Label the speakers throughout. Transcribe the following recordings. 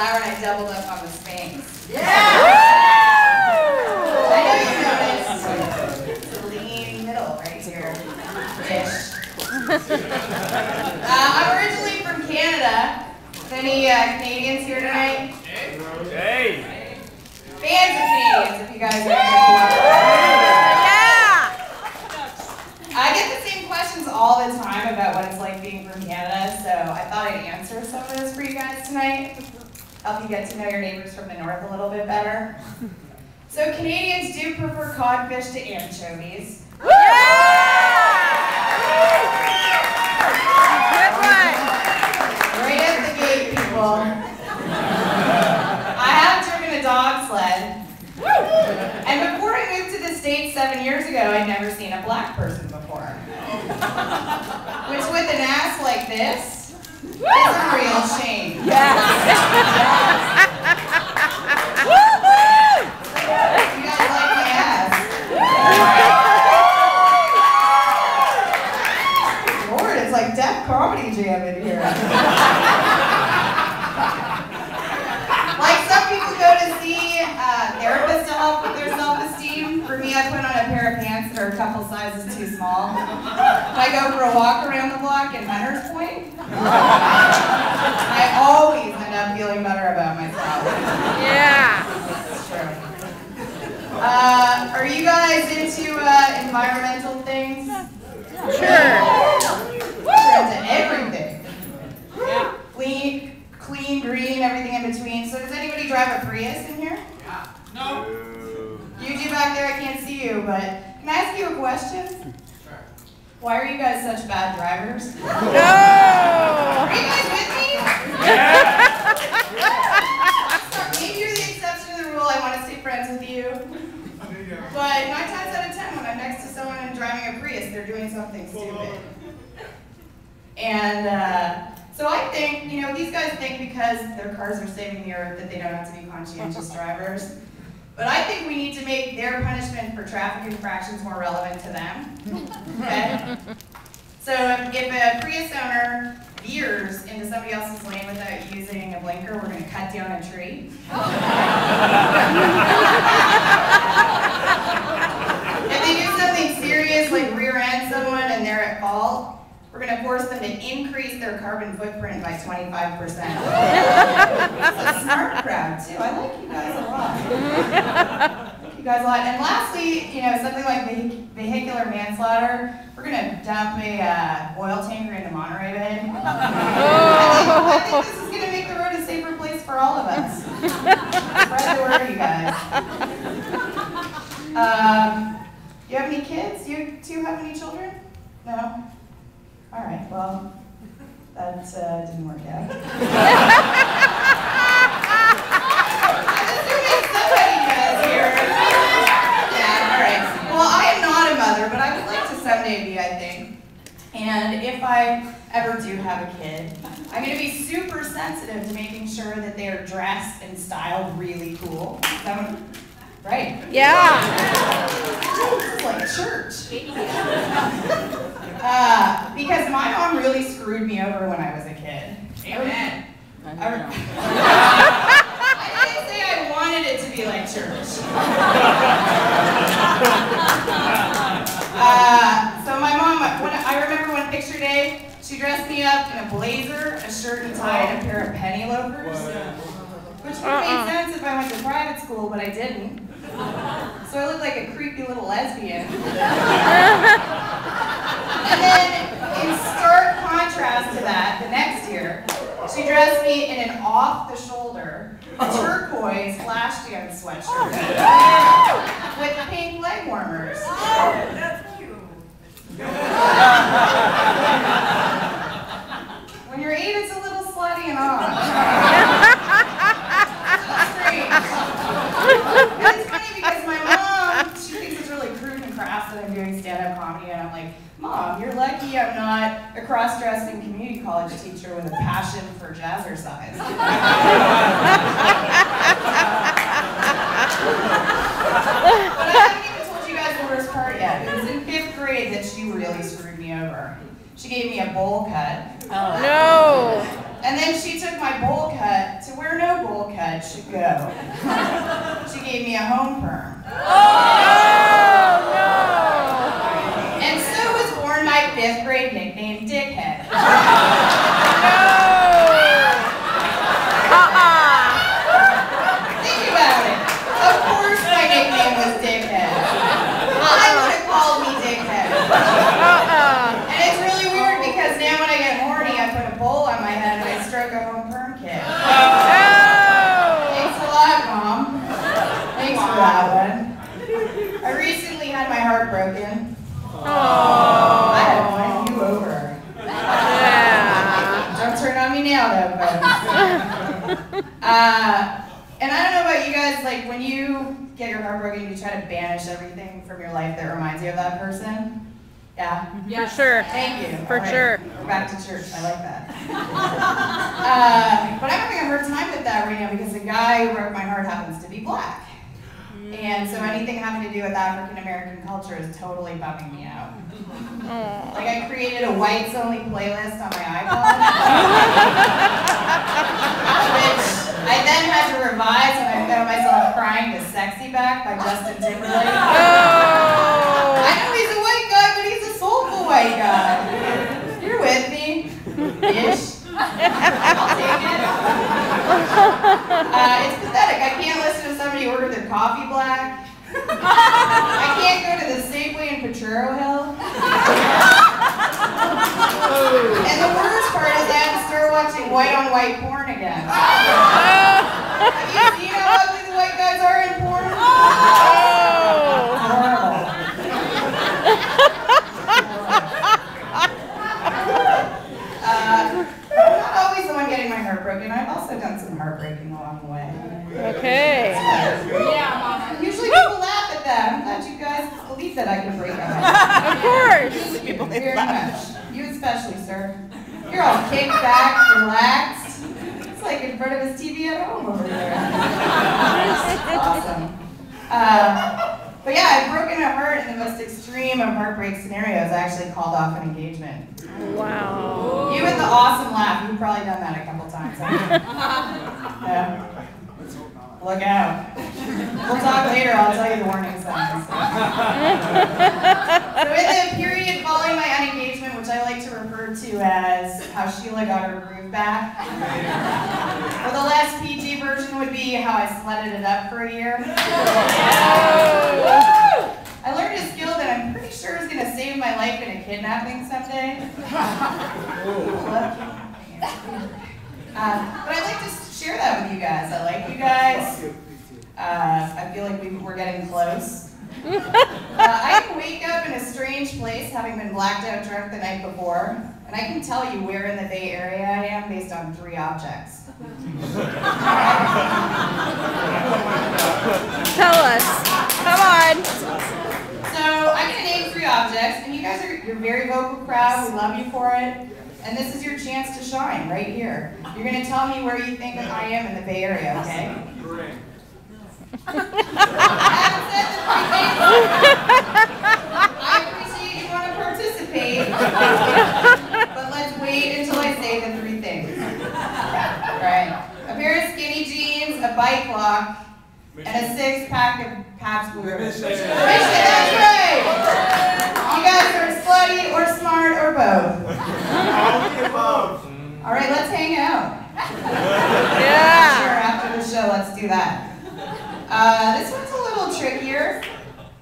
Speaker 1: flower and I doubled up on the Spanx.
Speaker 2: Yeah!
Speaker 1: I know you noticed. It's a lean middle right here. Ish. I'm originally from Canada. Any Canadians here tonight?
Speaker 3: Hey!
Speaker 1: Fans of Canadians, if you guys are yeah! I get the same questions all the time about what it's like being from Canada, so I thought I'd answer some of those for you guys tonight. Help you get to know your neighbors from the north a little bit better. So Canadians do prefer codfish to anchovies. Right at the gate, people. I have driven a dog sled. And before I moved to the States 7 years ago, I'd never seen a black person before. Which with an ass like this, is a real shame. Yeah. You guys like my ass? Lord, it's like Def Comedy Jam in here. Like some people go to see therapists to help with their self-esteem. For me, I put on a pair of pants that are a couple sizes too small. When I go for a walk around the block in Hunters Point, I always end up feeling better about myself. Yeah. That's true. Are you guys into environmental things? Sure. We're into everything. Yeah. Clean, green, everything in between. So does anybody drive a Prius in here? Yeah. No. You do back there, I can't see you, but can I ask you a question? Sure. Why are you guys such bad drivers? No! Are you guys with me? Yeah. Maybe you're the exception to the rule. I want to stay friends with you. But 9 times out of 10, when I'm next to someone and driving a Prius, they're doing something stupid. And so I think, you know, these guys think because their cars are saving the earth that they don't have to be conscientious drivers. But I think we need to make their punishment for traffic infractions more relevant to them. Okay? So if a Prius owner veers into somebody else's lane without using a blinker, we're going to cut down a tree. If they do something serious like rear end someone and they're at fault, we're going to force them to increase their carbon footprint by 25%. It's a smart crowd, too. I like you guys a lot. And lastly, you know, something like vehicular manslaughter, we're going to dump a oil tanker into Monterey Bay. I think this is going to make the road a safer place for all of us. Spread the word, you guys. Do you have any kids? You two have any children? No? All right, well, that didn't work out. I'm assuming somebody does here. Yeah, all right. Well, I am not a mother, but I would like to someday be, I think. And if I ever do have a kid, I'm going to be super sensitive to making sure that they are dressed and styled really cool. Right? Yeah. This is like church. Because my mom really screwed me over when I was a kid. Amen. I didn't say I wanted it to be like church. So my mom, I remember one picture day, she dressed me up in a blazer, a shirt and tie, and a pair of penny loafers. Which would have made sense if I went to private school, but I didn't. So I looked like a creepy little lesbian. And then, in stark contrast to that, the next year, she dressed me in an off-the-shoulder, turquoise flash-down sweatshirt with pink leg warmers. Oh, that's cute. When you're 8, it's a little slutty and odd. But it's funny because my mom, she thinks it's really crude and crass that I'm doing stand-up comedy, and I'm like, Mom, you're lucky I'm not a cross-dressing community college teacher with a passion for jazzercise. But I haven't even told you guys the worst part yet. It was in 5th grade that she really screwed me over. She gave me a bowl cut. Oh. No! And then she took my bowl cut to where no bowl cut should go. She gave me a home perm.
Speaker 2: Oh, no!
Speaker 1: And so was born my 5th grade nickname, Dickhead. Think about it. Of course my nickname was Dickhead. I would have called me Dickhead. And it's really weird because now when I get horny, I put a bowl on my head and I stroke a home perm kid. Thanks a lot, Mom. Thanks for that one. I recently had my heart broken. I had to win you over. Don't turn on me now, though, folks. And I don't know about you guys, like when you get your heart broken, you try to banish everything from your life that reminds you of that person. Yeah?
Speaker 2: For sure.
Speaker 1: Thank you.
Speaker 2: For sure.
Speaker 1: We're back to church. I like that. But I'm having a hard time with that right now because the guy who broke my heart happens to be black. And so anything having to do with African American culture is totally bumming me out. Like I created a whites only playlist on my iPod, which I then had to revise when I found myself crying to Sexy Back by Justin Timberlake. I know he's a white guy, but he's a soulful white guy. You're with me, ish. I'll take it. It's pathetic. I can't listen to somebody order their coffee black. I can't go to the Safeway in Potrero Hill. And the worst part is I have to start watching white-on-white porn again. Have you seen how ugly the white guys are in porn? Horrible. I'm not always the one getting my heart broken. I've also done some heartbreaking along the way.
Speaker 2: Okay.
Speaker 1: Yeah, Mama. Usually people laugh at that. I'm glad you guys believe that I can break up.
Speaker 2: Of course.
Speaker 1: Thank you very much. You especially, sir. You're all kicked back, relaxed. It's like in front of his TV at home over there. Awesome. But yeah, I've broken a heart in the most extreme of heartbreak scenarios. I actually called off an engagement.
Speaker 2: Wow.
Speaker 1: You with the awesome laugh, you've probably done that a couple times. Yeah. Look out. We'll talk later, I'll tell you the warning signs. So in the period following my unengagement, which I like to refer to as how Sheila got her groove back, or the less PG version would be how I sledded it up for a year. I learned a skill that I'm pretty sure is going to save my life in a kidnapping someday. But I'd like to share that with you guys. I like you guys. I feel like we're getting close. I can wake up in a strange place having been blacked out drunk the night before, and I can tell you where in the Bay Area I am based on 3 objects.
Speaker 2: Tell us. Come on.
Speaker 1: So I'm going to name 3 objects, and you guys you're a very vocal crowd. We love you for it. And this is your chance to shine right here. You're going to tell me where you think that I am in the Bay Area, okay?
Speaker 3: Great.
Speaker 1: I haven't said the 3 things. I appreciate you want to participate. But let's wait until I say the 3 things. Alright. A pair of skinny jeans, a bike lock, and a 6-pack of Pabst Blue Ribbon. Mission, that's right! You guys are slutty or smart or both. Alright, let's hang out.
Speaker 2: Yeah.
Speaker 1: Sure, after the show, let's do that. This one's a little trickier.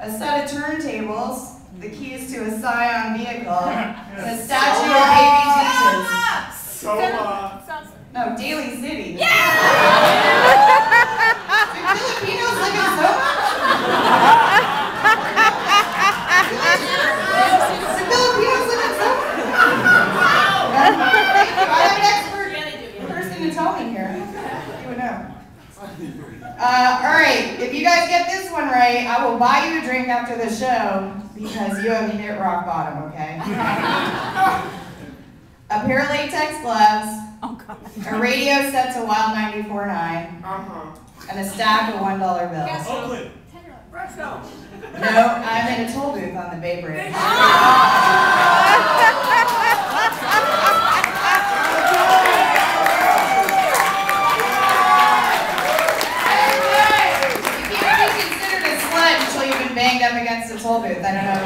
Speaker 1: A set of turntables, the keys to a Scion vehicle, and a statue of baby Jesus. No, Daly City. Yeah! Do Filipinos live in Soma? Do Filipinos live in Soma? Thank you. I have an expert person to tell me here. You would know. Alright, if you guys get this one right, I will buy you a drink after the show because you have hit rock bottom, okay? A pair of latex gloves, a radio set to Wild 94.9, and a stack of $1 bills.
Speaker 3: Oakland.
Speaker 1: No, I'm in a toll booth on the Bay Bridge. toll booth. I don't know